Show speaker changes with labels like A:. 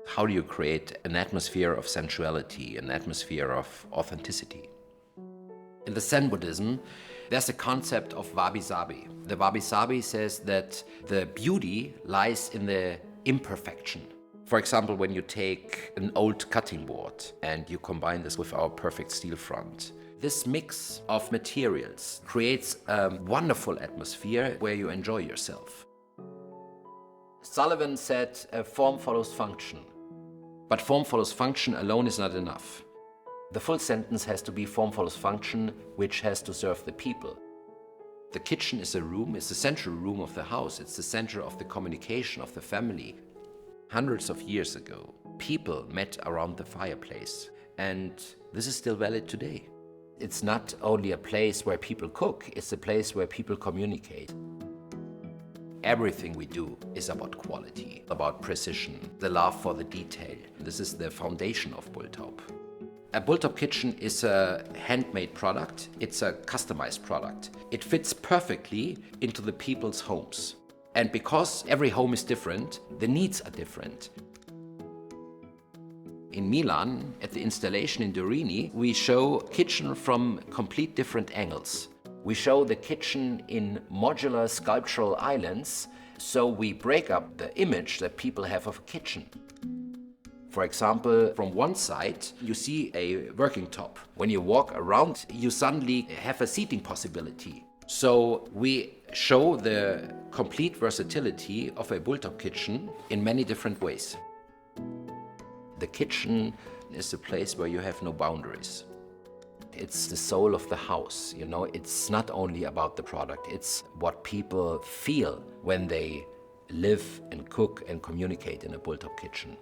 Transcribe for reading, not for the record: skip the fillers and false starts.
A: How do you create an atmosphere of sensuality, an atmosphere of authenticity? In the Zen Buddhism, there's a concept of wabi-sabi. The wabi-sabi says that the beauty lies in the imperfection. For example, when you take an old cutting board and you combine this with our perfect steel front, this mix of materials creates a wonderful atmosphere where you enjoy yourself. Sullivan said, form follows function. But form follows function alone is not enough. The full sentence has to be form follows function, which has to serve the people. The kitchen is a room, it's the central room of the house, it's the center of the communication of the family. Hundreds of years ago, people met around the fireplace, and this is still valid today. It's not only a place where people cook, it's a place where people communicate. Everything we do is about quality, about precision, the love for the detail. This is the foundation of bulthaup. A bulthaup kitchen is a handmade product, it's a customized product. It fits perfectly into the people's homes. And because every home is different, the needs are different. In Milan, at the installation in Durini, we show kitchen from complete different angles. We show the kitchen in modular sculptural islands, so we break up the image that people have of a kitchen. For example, from one side, you see a working top. When you walk around, you suddenly have a seating possibility. So we show the complete versatility of a bulthaup kitchen in many different ways. The kitchen is a place where you have no boundaries. It's the soul of the house, you know. It's not only about the product, it's what people feel when they live and cook and communicate in a bulthaup kitchen.